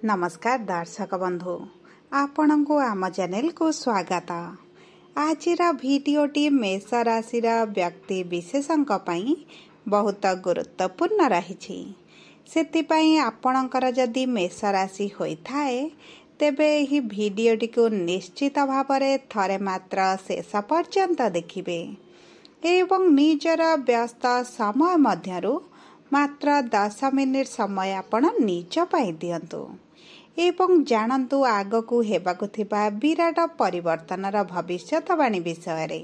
नमस्कार दर्शक बंधु आपण को आम चैनल को स्वागत। आज भिडियोटी मेष राशि व्यक्ति विशेषों बहुत गुरुत्वपूर्ण रही। से आपणकर जदि मेष राशि होता है तेबे यही भिडियोटी को निश्चित भाव थरे मात्र शेष पर्यंत देखिबे एवं निजर व्यस्त समय मध्यरु मात्र 10 मिनिट समय आपण निज पाई दियंतु एवं जानतु आगकू हेबाकु थिबा विराट परिवर्तनर भविष्यवाणी विषय रे।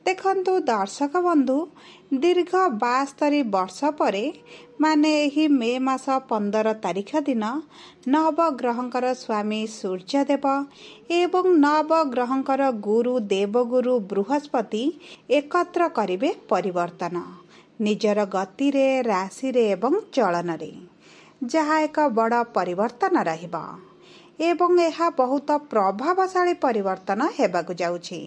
देखंतु दर्शक बंधु दीर्घ 72 वर्ष परे माने एही मे मास 15 तारिख दिन नवग्रहंकर स्वामी सूर्यदेव एवं नवग्रहंकर गुरु देवगुरु बृहस्पति एकत्र करिवे परिवर्तन निजर गति रे राशि रे एवं चलन रे, जहा एक बड़ परिवर्तन रहिबा एवं यह बहुत प्रभावशाली परिवर्तन हेबाकु जाउछि।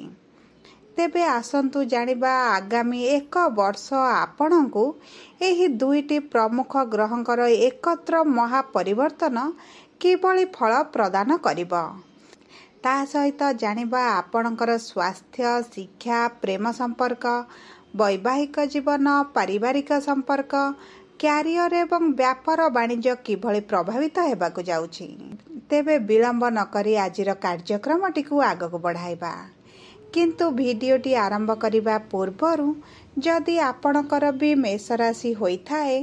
तेबे आसंतु जानिबा आगामी 1 वर्ष आपणकू एही दुईटी प्रमुख ग्रहंकर एकत्र महापरिवर्तन किभଳି फल प्रदान करिबा ता सहित जानिबा आपणकर स्वास्थ्य शिक्षा प्रेम संपर्क वैवाहिक जीवन पारिवारिक संपर्क क्यारियर एवं व्यापार वाणिज्य किभଳି प्रभावित हेबाकु जाउछि। तेबे विलंब नकरी आजिर कार्यक्रमटी को आगक बढ़ाइबा किंतु भिडियोटी आरंभ करिबा पूर्वरु जदि आपणकर भी मेष राशि होइथाए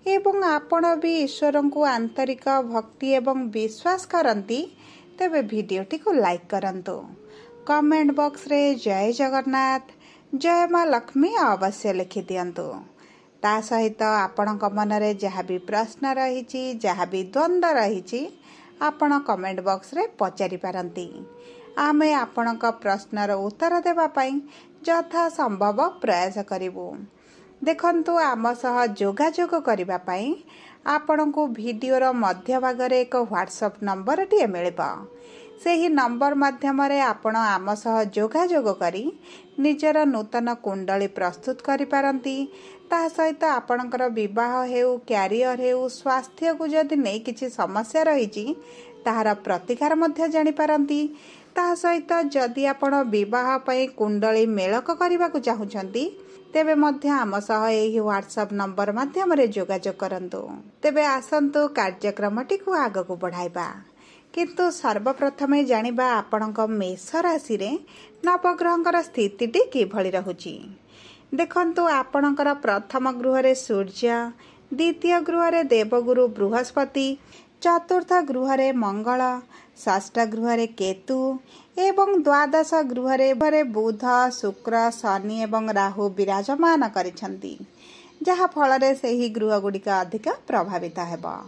एवं आपण भी ईश्वर को आंतरिक भक्ति एवं विश्वास करंती तेबे भिडियोटी को लाइक करंतु कमेंट बॉक्स रे जय जगन्नाथ जय मां लक्ष्मी अवश्य लिखि दियंतु। ता सहित आपणक मनरे जहाँ भी प्रश्न रही जहाँ भी द्वंद्व रही आपण कमेंट बॉक्स रे पचारि पारंती। आमे आपणक प्रश्नर उत्तर देबा पई यथा संभव प्रयास करिवु। देखंतु आम सह जोगाजोग करिबा पई आपणकू भिडियोर मध्य भाग रे एक व्हाट्सएप नंबर टिए मिलिबा। सेही नंबर माध्यमरे आपण आम सह जोगाजोग करी निजर नूतन कुंडली प्रस्तुत करि पारंती। ता सहित आपणकर विवाह हेउ क्यारियर हेउ स्वास्थ्य को जदि नहीं किछि समस्या रही ताहार प्रतिकार मध्य जानि पारंती। ता सहित जदि आपण विवाह पई कुंडली मेलक करिबाकु चाहुचंती तेबे मध्य आम सह एही व्हाट्सएप नंबर माध्यमरे जोगाजोग करंतु। तेबे आसंतु कार्यक्रमटी को आगकू बढ़ाइबा किंतु सर्वप्रथमे जानिबा आपणक मेष राशि रे नवग्रहंकर स्थितिटी किभଳି रहुची। देखंतु आपणकर प्रथम गृह रे सूर्य द्वितीय गृह रे देवगुरु बृहस्पति चतुर्थ गृह रे मंगल षष्ठ गृह रे केतु एवं द्वादश गृह रे बुध शुक्र शनि एवं राहु विराजमान करिसंती जहा फल रे सेही गृह गुडिक अधिक प्रभावित हेबा।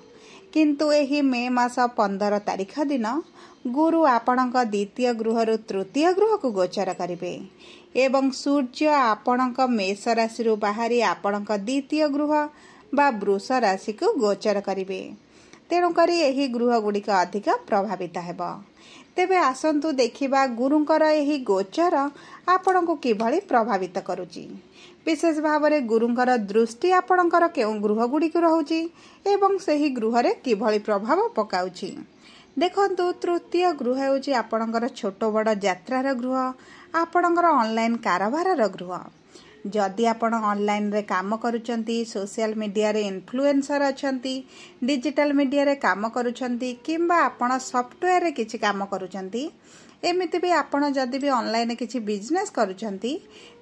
किंतु एही मे मास 15 तारिख दिन गुरु आपणक द्वितीय गृह रु तृतीय गृह को गोचर करिवे एवं सूर्य आपणक मेष राशि रु बाहरी आपणक द्वितीय गृह बा वृष राशि को गोचर करिवे। तेणु करी एही गृह गुडिक अधिक प्रभावित हेबा। तेबे आसंतु देखिबा गुरुंकर एही गोचर आपणको किभଳି प्रभावित करूची। विशेष भाव में गुरुंकर दृष्टि आपणकर केउ गृह गुडिक रहुची एवं सेही गृह रे किभଳି प्रभाव पकाउची। देखंतु तृतीय गृह हेउची आपणकर छोट बड़ यात्रार गृह आपणकर ऑनलाइन कारोबार गृह। जदि आपण ऑनलाइन रे काम करूचंती सोशल मीडिया रे इन्फ्लुएंसर अछंती डिजिटल मीडिया रे काम करूचंती किंबा आपण सॉफ्टवेयर रे किछि काम करूचंती एमिति भी आपण जदि भी ऑनलाइन किछि बिजनेस करूचंती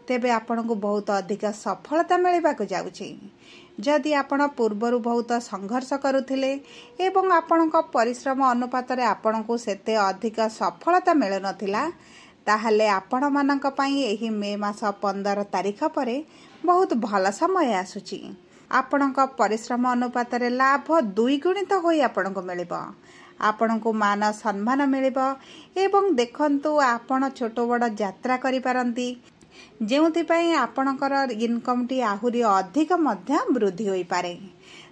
तेबे आपनको बहुत अधिक सफलता मिलबाक जाउची। जदि आपण पूर्वरु बहुत संघर्ष करुथिले एवं आपणक परिश्रम अनुपात रे आपनको सेते अधिक सफलता मिल नथिला ताहले आपण मानक पई एही मे मास 15 तारिख परे बहुत भल समय आसुची। आपणक परिश्रम अनुपात रे लाभ 2 गुणित होई आपनको मिलिबो। आपनको मान सम्मान मिलिबो एवं देखंतु आपण छोट बड़ यात्रा करि पारंती जेउथि पई आपणकर इनकम टी आहुरी अधिक मध्य वृद्धि होई पारे।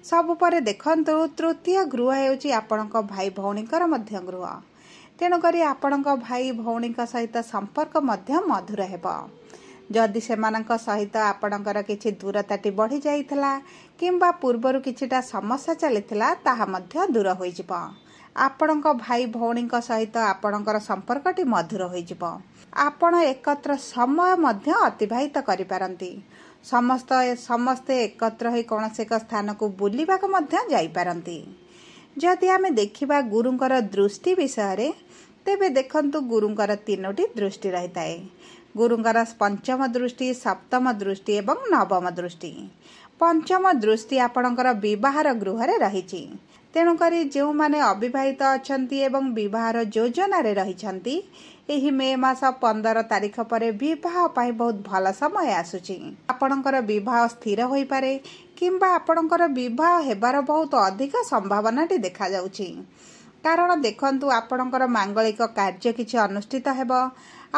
सब परे देखंतु तृतीय गृह हेउची आपणक भाई भौणीकर मध्य गृह। तेणु करी आपणक भाई भौणीक सहित संपर्क मध्य मधुर हेबो। जदि सेमानक सहित आपणकर किछि दूरताटी बढ़ी जाइथला किंबा पूर्वरु किछिटा समस्या चलिथिला ताहा मध्य दूर होई जिवो। ଆପଣଙ୍କ ଭାଇ ଭଉଣୀଙ୍କ ସହିତ ଆପଣଙ୍କର ସମ୍ପର୍କଟି ମଧୁର ହୋଇଯିବ। ଆପଣ ଏକତ୍ର ସମୟ ମଧ୍ୟ ଅତିବାହିତ କରିପାରନ୍ତି। ସମସ୍ତେ ଏକତ୍ର ହୋଇ କୌଣସି ଏକ ସ୍ଥାନକୁ ବୁଲିବାକୁ ମଧ୍ୟ ଯାଇପାରନ୍ତି। ଯଦି ଆମେ ଦେଖିବା ଗୁରୁଙ୍କର ଦୃଷ୍ଟି ବିଷୟରେ, ତେବେ ଦେଖନ୍ତୁ ଗୁରୁଙ୍କର 3ଟି ଦୃଷ୍ଟି ରହିଥାଏ। ଗୁରୁଙ୍କର ପଞ୍ଚମ ଦୃଷ୍ଟି, ସପ୍ତମ ଦୃଷ୍ଟି ଏବଂ ନବମ ଦୃଷ୍ଟି। ପଞ୍ଚମ ଦୃଷ୍ଟି ଆପଣଙ୍କର ବିବାହର ଗୃହରେ ରହିଛି। ତେଣୁକରି ଯେଉଁମାନେ ଅବିବାହିତ ଅଛନ୍ତି ଏବଂ ବିବାହର ଯୋଜନାରେ ରହିଛନ୍ତି, ଏହି ମେ ମାସ 15 ତାରିଖ ପରେ ବିବାହ ପାଇଁ ବହୁତ ଭଲ ସମୟ ଆସୁଛି। ଆପଣଙ୍କର ବିବାହ ସ୍ଥିର ହୋଇପାରେ କିମ୍ବା ଆପଣଙ୍କର ବିବାହ ହେବାର ବହୁତ ଅଧିକ ସମ୍ଭାବନାଟି ଦେଖାଯାଉଛି। କାରଣ ଦେଖନ୍ତୁ, ଆପଣଙ୍କର ମାଙ୍ଗଳିକ କାର୍ଯ୍ୟ କିଛି ଅନୁଷ୍ଠିତ ହେବ,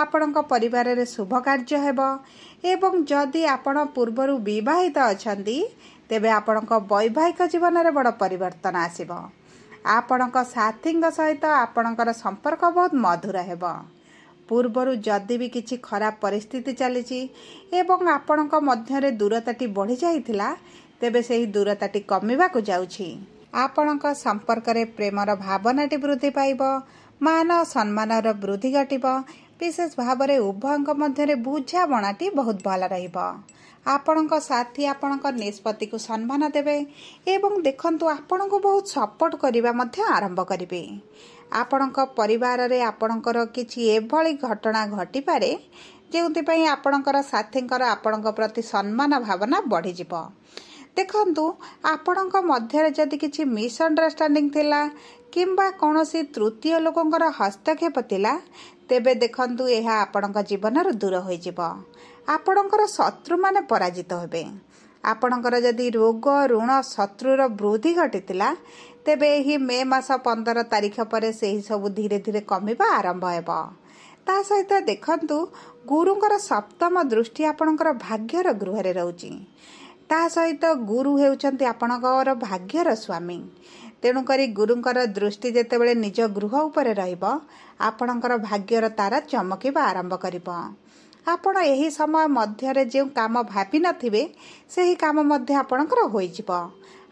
ଆପଣଙ୍କ ପରିବାରରେ ଶୁଭ କାର୍ଯ୍ୟ ହେବ ଏବଂ ଯଦି ଆପଣ ପୂର୍ବରୁ ବିବାହିତ ଅଛନ୍ତି, ତେବେ ଆପଣଙ୍କ ବୈବାହିକ ଜୀବନରେ ବଡ଼ ପରିବର୍ତ୍ତନ ଆସିବ। ଆପଣଙ୍କ ସାଥୀଙ୍କ ସହିତ ଆପଣଙ୍କର ସମ୍ପର୍କ ବହୁତ ମଧୁର ହେବ। ପୂର୍ବରୁ ଯଦି ବି କିଛି ଖରାପ ପରିସ୍ଥିତି ଚାଲିଛି ଏବଂ ଆପଣଙ୍କ ମଧ୍ୟରେ ଦୂରତାଟି ବଢ଼ିଯାଇଥିଲା, ତେବେ ସେହି ଦୂରତାଟି କମିବାକୁ ଯାଉଛି। ଆପଣଙ୍କ ସମ୍ପର୍କରେ ପ୍ରେମର ଭାବନାଟି ବୃଦ୍ଧି ପାଇବ, ମାନ ସମ୍ମାନର ବୃଦ୍ଧି ଘଟିବ। ବିଶେଷ ଭାବରେ ଉଭୟଙ୍କ ମଧ୍ୟରେ ବୁଝାମଣାଟି ବହୁତ ଭଲ ରହିବ। ଆପଣଙ୍କ ସାଥୀ ଆପଣଙ୍କ ନିଷ୍ପତ୍ତିକୁ ସମ୍ମାନ ଦେବେ ଏବଂ ଦେଖନ୍ତୁ ଆପଣଙ୍କୁ ବହୁତ ସପୋର୍ଟ କରିବା ମଧ୍ୟ ଆରମ୍ଭ କରିବେ। ଆପଣଙ୍କ ପରିବାରରେ ଆପଣଙ୍କର କିଛି ଏଭଳି ଘଟଣା ଘଟିପାରେ ଯେଉଁଥିପାଇଁ ଆପଣଙ୍କର ସାଥୀଙ୍କର ଆପଣଙ୍କ ପ୍ରତି ସମ୍ମାନ ଭାବନା ବଢ଼ିଯିବ। ଦେଖନ୍ତୁ, ଆପଣଙ୍କ ମଧ୍ୟରେ ଯଦି କିଛି ମିସ୍ଅଣ୍ଡରଷ୍ଟାଣ୍ଡିଂ ଥିଲା କିମ୍ବା କୌଣସି ତୃତୀୟ ଲୋକଙ୍କର ହସ୍ତକ୍ଷେପ ଥିଲା, ତେବେ ଦେଖନ୍ତୁ ଏହା ଆପଣଙ୍କ ଜୀବନରୁ ଦୂର ହୋଇଯିବ। ଆପଣଙ୍କର ଶତ୍ରୁମାନେ ପରାଜିତ ହେବେ। ଆପଣଙ୍କର ଯଦି ରୋଗ, ଋଣ, ଶତ୍ରୁର ବୃଦ୍ଧି ଘଟିଥିଲା, ତେବେ ଏହି ମେ ମାସ 15 ତାରିଖ ପରେ ସେହି ସବୁ ଧୀରେ ଧୀରେ କମିବା ଆରମ୍ଭ ହେବ। ତା ସହିତ ଦେଖନ୍ତୁ, ଗୁରୁଙ୍କର ସପ୍ତମ ଦୃଷ୍ଟି ଆପଣଙ୍କର ଭାଗ୍ୟର ଗୃହରେ ରହୁଛି। ତା ସହିତ ଗୁରୁ ହେଉଛନ୍ତି ଆପଣଙ୍କର ଭାଗ୍ୟର ସ୍ୱାମୀ। ତେଣୁକରି ଗୁରୁଙ୍କର ଦୃଷ୍ଟି ଯେତେବେଳେ ନିଜ ଗୃହ ଉପରେ ରହିବ, ଆପଣଙ୍କର ଭାଗ୍ୟର ତାରା ଚମକିବା ଆରମ୍ଭ କରିବ। ଆପଣ ଏହି ସମୟ ମଧ୍ୟରେ ଯେଉଁ କାମ ଭାବିନଥିବେ, ସେହି କାମ ମଧ୍ୟ ଆପଣଙ୍କର ହୋଇଯିବ।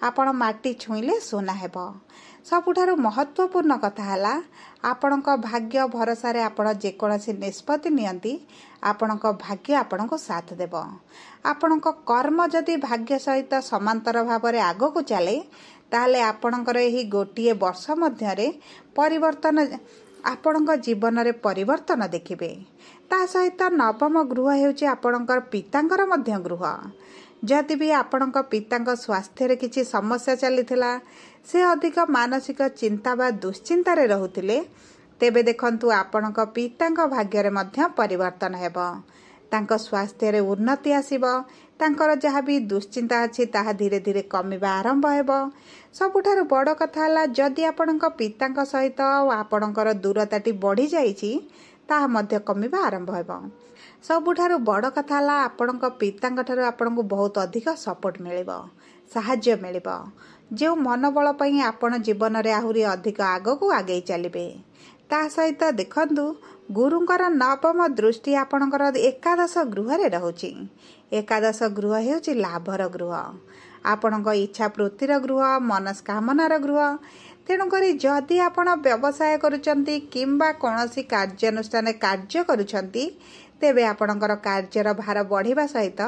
ଆପଣ ମାଟି ଛୁଇଁଲେ ସୁନା ହେବ। ସବୁଠାରୁ ମହତ୍ତ୍ୱପୂର୍ଣ୍ଣ କଥା ହେଲା, ଆପଣଙ୍କ ଭାଗ୍ୟ ଭରସାରେ ଆପଣ ଯେକୌଣସି ନିଷ୍ପତ୍ତି ନିଅନ୍ତି, ଆପଣଙ୍କ ଭାଗ୍ୟ ଆପଣଙ୍କୁ ସାଥ ଦେବ। ଆପଣଙ୍କ କର୍ମ ଯଦି ଭାଗ୍ୟ ସହିତ ସମାନ୍ତର ଭାବରେ ଆଗକୁ ଚାଲେ, ତାହେଲେ ଆପଣଙ୍କର ଏହି ଗୋଟିଏ ବର୍ଷ ମଧ୍ୟରେ ଆପଣଙ୍କ ଜୀବନରେ ପରିବର୍ତ୍ତନ ଦେଖିବେ। ତା ସହିତ ନବମ ଗୃହ ହେଉଛି ଆପଣଙ୍କର ପିତାଙ୍କର ମଧ୍ୟ ଗୃହ। ଯଦି ବି ଆପଣଙ୍କ ପିତାଙ୍କ ସ୍ୱାସ୍ଥ୍ୟରେ କିଛି ସମସ୍ୟା ଚାଲିଥିଲା, ସେ ଅଧିକ ମାନସିକ ଚିନ୍ତା ବା ଦୁଶ୍ଚିନ୍ତାରେ ରହୁଥିଲେ, ତେବେ ଦେଖନ୍ତୁ ଆପଣଙ୍କ ପିତାଙ୍କ ଭାଗ୍ୟରେ ମଧ୍ୟ ପରିବର୍ତ୍ତନ ହେବ। ତାଙ୍କ ସ୍ୱାସ୍ଥ୍ୟରେ ଉନ୍ନତି ଆସିବ। ତାଙ୍କର ଯାହା ବି ଦୁଶ୍ଚିନ୍ତା ଅଛି ତାହା ଧୀରେ ଧୀରେ କମିବା ଆରମ୍ଭ ହେବ। ସବୁଠାରୁ ବଡ଼ କଥା ହେଲା, ଯଦି ଆପଣଙ୍କ ପିତାଙ୍କ ସହିତ ଆପଣଙ୍କର ଦୂରତାଟି ବଢ଼ିଯାଇଛି, ତାହା ମଧ୍ୟ କମିବା ଆରମ୍ଭ ହେବ। ସବୁଠାରୁ ବଡ଼ କଥା ହେଲା, ଆପଣଙ୍କ ପିତାଙ୍କ ଠାରୁ ଆପଣଙ୍କୁ ବହୁତ ଅଧିକ ସପୋର୍ଟ ମିଳିବ, ସାହାଯ୍ୟ ମିଳିବ, ଯେଉଁ ମନୋବଳ ପାଇଁ ଆପଣ ଜୀବନରେ ଆହୁରି ଅଧିକ ଆଗକୁ ଆଗେଇ ଚାଲିବେ। ତା ସହିତ ଦେଖନ୍ତୁ, ଗୁରୁଙ୍କର ନବମ ଦୃଷ୍ଟି ଆପଣଙ୍କର ଏକାଦଶ ଗୃହରେ ରହୁଛି। ଏକାଦଶ ଗୃହ ହେଉଛି ଲାଭର ଗୃହ, ଆପଣଙ୍କ ଇଚ୍ଛା ବୃତ୍ତିର ଗୃହ, ମନସ୍କାମନାର ଗୃହ। ତେଣୁକରି ଯଦି ଆପଣ ବ୍ୟବସାୟ କରୁଛନ୍ତି କିମ୍ବା କୌଣସି କାର୍ଯ୍ୟାନୁଷ୍ଠାନରେ କାର୍ଯ୍ୟ କରୁଛନ୍ତି, ତେବେ ଆପଣଙ୍କର କାର୍ଯ୍ୟର ଭାର ବଢ଼ିବା ସହିତ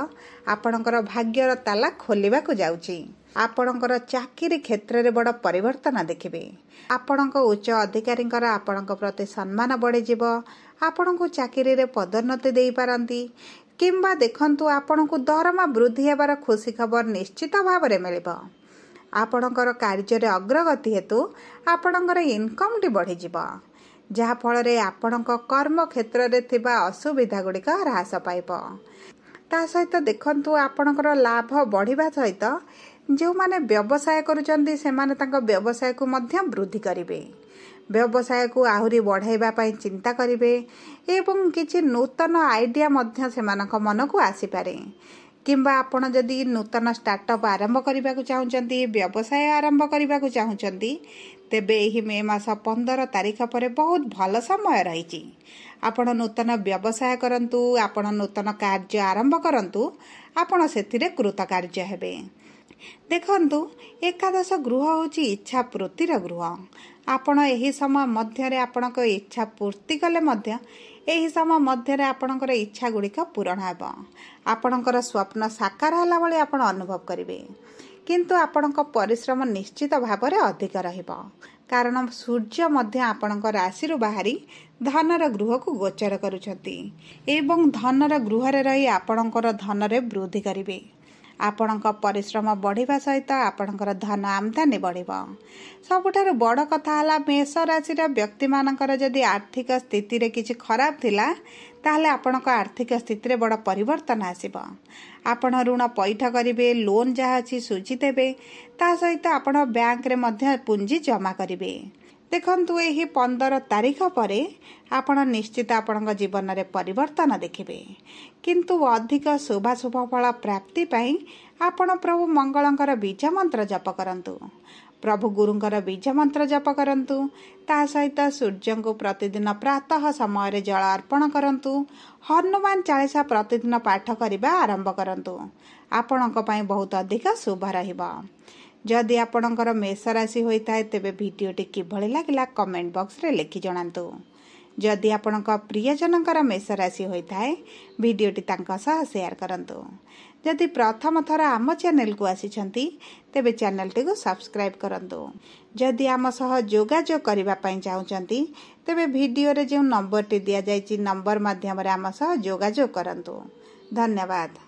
ଆପଣଙ୍କର ଭାଗ୍ୟର ତାଲା ଖୋଲିବାକୁ ଯାଉଛି। ଆପଣଙ୍କର ଚାକିରି କ୍ଷେତ୍ରରେ ବଡ଼ ପରିବର୍ତ୍ତନ ଦେଖିବେ। ଆପଣଙ୍କ ଉଚ୍ଚ ଅଧିକାରୀଙ୍କର ଆପଣଙ୍କ ପ୍ରତି ସମ୍ମାନ ବଢ଼ିଯିବ। ଆପଣଙ୍କୁ ଚାକିରିରେ ପଦୋନ୍ନତି ଦେଇପାରନ୍ତି କିମ୍ବା ଦେଖନ୍ତୁ, ଆପଣଙ୍କୁ ଦରମା ବୃଦ୍ଧି ହେବାର ଖୁସି ଖବର ନିଶ୍ଚିତ ଭାବରେ ମିଳିବ। ଆପଣଙ୍କର କାର୍ଯ୍ୟରେ ଅଗ୍ରଗତି ହେତୁ ଆପଣଙ୍କର ଇନକମ୍ଟି ବଢ଼ିଯିବ, ଯାହାଫଳରେ ଆପଣଙ୍କ କର୍ମ କ୍ଷେତ୍ରରେ ଥିବା ଅସୁବିଧା ଗୁଡ଼ିକ ହ୍ରାସ ପାଇବ। ତା ସହିତ ଦେଖନ୍ତୁ, ଆପଣଙ୍କର ଲାଭ ବଢ଼ିବା ସହିତ ଯେଉଁମାନେ ବ୍ୟବସାୟ କରୁଛନ୍ତି, ସେମାନେ ତାଙ୍କ ବ୍ୟବସାୟକୁ ମଧ୍ୟ ବୃଦ୍ଧି କରିବେ। ବ୍ୟବସାୟକୁ ଆହୁରି ବଢ଼ାଇବା ପାଇଁ ଚିନ୍ତା କରିବେ ଏବଂ କିଛି ନୂତନ ଆଇଡ଼ିଆ ମଧ୍ୟ ସେମାନଙ୍କ ମନକୁ ଆସିପାରେ। କିମ୍ବା ଆପଣ ଯଦି ନୂତନ ଷ୍ଟାର୍ଟଅପ୍ ଆରମ୍ଭ କରିବାକୁ ଚାହୁଁଛନ୍ତି, ବ୍ୟବସାୟ ଆରମ୍ଭ କରିବାକୁ ଚାହୁଁଛନ୍ତି, ତେବେ ଏହି ମେ ମାସ 15 ତାରିଖ ପରେ ବହୁତ ଭଲ ସମୟ ରହିଛି। ଆପଣ ନୂତନ ବ୍ୟବସାୟ କରନ୍ତୁ, ଆପଣ ନୂତନ କାର୍ଯ୍ୟ ଆରମ୍ଭ କରନ୍ତୁ, ଆପଣ ସେଥିରେ କୃତକାର୍ଯ୍ୟ ହେବେ। देखंतु एकादश गृह होची इच्छा पूर्तिर गृह। आपण एही समय मध्यरे आपणक इच्छा पूर्ति कले मध्य एही समय मध्यरे आपणकर इच्छा गुड़िक पूरण हेब। आपणकर स्वप्न साकार होला भली आपण अनुभव करिवे, किंतु आपणक परिश्रम निश्चित भावरे अधिक रहिबो, कारण सूर्य मध्य आपणक राशि बाहरी धनर गृह को गोचर करुछंती एवं धनर गृह रही आपणकर धनरे वृद्धि करिवे। आपणक परिश्रम बढ़िबा सहित आपणकर धन आमदानी बढ़िबो। सबुठारु बड़ कथा हला मेष राशि व्यक्ति मानकर जदि आर्थिक स्थिति रे किछि खराब थिला ताहले आपणक आर्थिक स्थिति रे बड़ परिवर्तन आसीबो। आपण ऋण पैठ करिवे, लोन जहा अछि सुझी देबे, ता सहित आपण बैंक रे मध्य पुंजी जमा करिवे। देखंतु एही 15 तारीख परे आपण निश्चित आपण जीवन में परिवर्तन देखिबे, किंतु अधिक शुभाशुभ फल प्राप्ति पाई आपण प्रभु मंगलंकर बीज मंत्र जप करंतु, प्रभु गुरुंकर बीज मंत्र जप करंतु। ता सहित सूर्य को प्रतिदिन प्रातः समय जल अर्पण करंतु। हनुमान चालीसा प्रतिदिन पाठ करने आरंभ करंतु। आपणक पई बहुत अधिक शुभ रहिबा। जदि आपणकर मेष राशि होता है तेबे भिडियोटी किभଳି लागिला कमेंट बॉक्स रे लिखि जणांतु। जदि आपणक प्रियजनकर मेष राशि होता है भिडियोटी तांका सह शेयर करंतु। जदि प्रथम थर आम चैनल को आसीछंती तेबे चैनलटी को सब्सक्राइब करंतु। जदि आम सह जोगाजोग करिबा पई चाहुचंती तेबे भिडियो रे जो नंबर टी दिया जायछि नंबर माध्यम रे आम सह जोगाजोग करंतु। धन्यवाद।